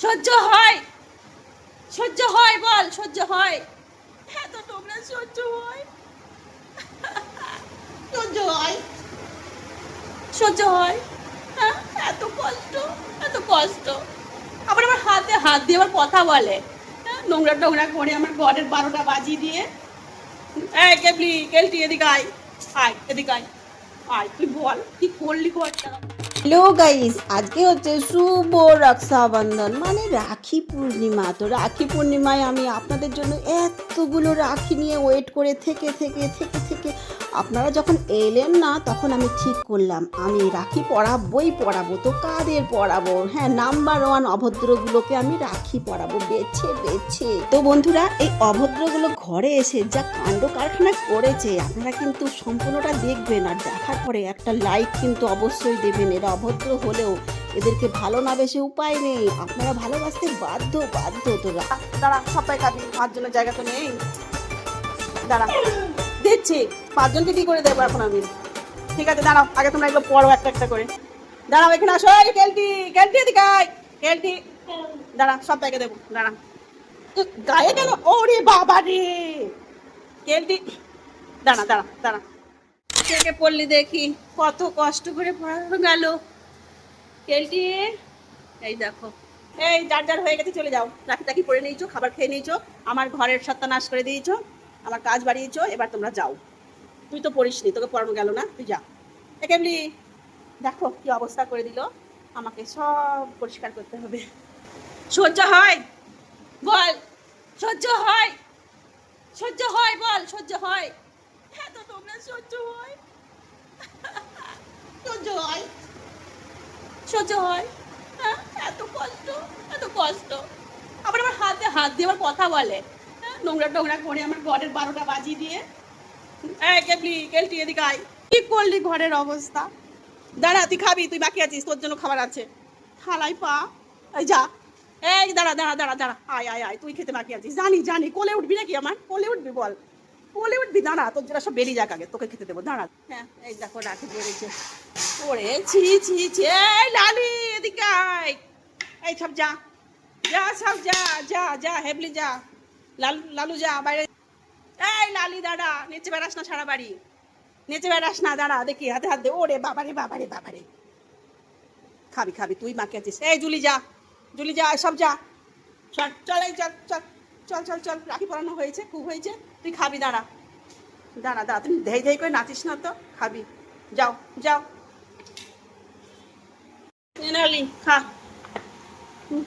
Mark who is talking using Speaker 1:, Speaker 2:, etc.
Speaker 1: সহ্য হয়? সহ্য হয় বল, সহ্য হয়? এত নোংরা সহ্য হয়? সহ্য হয়? সহ্য হয়? হ্যাঁ, এত কষ্ট, এত কষ্ট। আবার আমার হাতে হাত দিয়ে আবার কথা বলে। হ্যাঁ, নোংরা টোংরা করে আমার ঘরের 12টা বাজিয়ে দিয়ে। এই কেবলি, কেলটি এদিকে আয়। আয় এদিকে আয়। আয় তুই বল কি করলি ঘরটা?
Speaker 2: হ্যালো গাইস, আজকে হচ্ছে শুভ রক্ষাবন্ধন মানে রাখি পূর্ণিমা। তো রাখি পূর্ণিমায় আমি আপনাদের জন্য এতগুলো রাখি নিয়ে ওয়েট করে থেকে আপনারা যখন এলেন না, তখন আমি ঠিক করলাম আমি রাখি পরাবো। তো কাদের পরাবো? হ্যাঁ, নাম্বার ওয়ান অভদ্রগুলোকে আমি রাখি পরাবো বেছে। তো বন্ধুরা, এই অভদ্রগুলো ঘরে এসে যা কাণ্ড কারখানা করেছে, আপনারা কিন্তু সম্পূর্ণটা দেখবেন, আর দেখার পরে একটা লাইক কিন্তু অবশ্যই দেবেন। এরা অভদ্র হলেও এদেরকে ভালো না বেশি উপায় নেই, আপনারা ভালোবাসতে বাধ্য। তোরা
Speaker 1: দাঁড়া, সবাই খাবি, 5 জনের জায়গা তো নেই। দাঁড়া, দিচ্ছি। 5 জনকে কি করে দেবো এখন আমি? ঠিক আছে দাঁড়াও, আগে তোমরা এগুলো পড়ো একটা করে। দাঁড়াও, এখানে আসো। এই কেলটি, কেলটি এদিকে আয়। কেলটি, দাঁড়া, সবাইকে দেবো। দাঁড়া, গায়ে কেন? ওরে বাবা রে! কেলটি, দাঁড়া। থেকে পড়লি দেখি, কত কষ্ট করে পড়ানো গেল। কেলটি, এই দেখো, এই যার হয়ে গেছে চলে যাও। রাখি টাকি পরে নিয়েছো, খাবার খেয়ে নিয়েছো, আমার ঘরের সত্যানাশ করে দিয়েছো, আমার কাজ বাড়িয়েছো, এবার তোমরা যাও। তুই তো পড়িসনি, তোকে পড়ানো গেল না, তুই যা। কেমনি দেখো কি অবস্থা করে দিল, আমাকে সব পরিষ্কার করতে হবে। সহ্য হয় বল, সহ্য হয়? সহ্য হয় বল, সহ্য হয়? হ্যাঁ, তো তোমরা সহ্য হয়? সহ্য হয়? সহ্য হয়? হ্যাঁ, এত কষ্ট, এত কষ্ট। আবার আমার হাতে হাত দিয়ে আবার কথা বলে। হ্যাঁ, নোংরা টোংরা করে আমার ঘরের 12টা বাজিয়ে দিয়ে। এই কেবলি, কেলটি এদিকে আয়। কি করলি ঘরের অবস্থা? দাঁড়া, তুই খাবি, তুই বাকি আছিস, তোর জন্য খাবার আছে। থালাই পা, এই যা। এই দাঁড়া, আয়, তুই খেতে বাকি আছিস, জানি। কোলে উঠবি নাকি আমার? কোলে উঠবি বল, কোলে উঠবি? দাঁড়া, তোর যেটা সব বেরিয়ে যাক, আগে তোকে খেতে দেবো, দাঁড়া। হ্যাঁ, এই দেখো রাখি পড়েছে। ওরে ছি। এই লালি এদিকে আয়। এই সব যা, সব যা, হেবলি যা। লালু যা বাইরে। এই লালি দাঁড়া, নিচে বেড়াস না, সারা বাড়ি নিচে বেড়াস না, দাঁড়া দেখি, হাতে হাত দে। ওরে বাবারে। খাবি, তুই মাকে আছিস। এই জুলি যা, সব যা। চল, এই চল, রাখি পরানো হয়েছে, খুব হয়েছে। তুই খাবি, দাঁড়া, তুই ধেই করে নাচিস না তো, খাবি। যাও। নালি খা।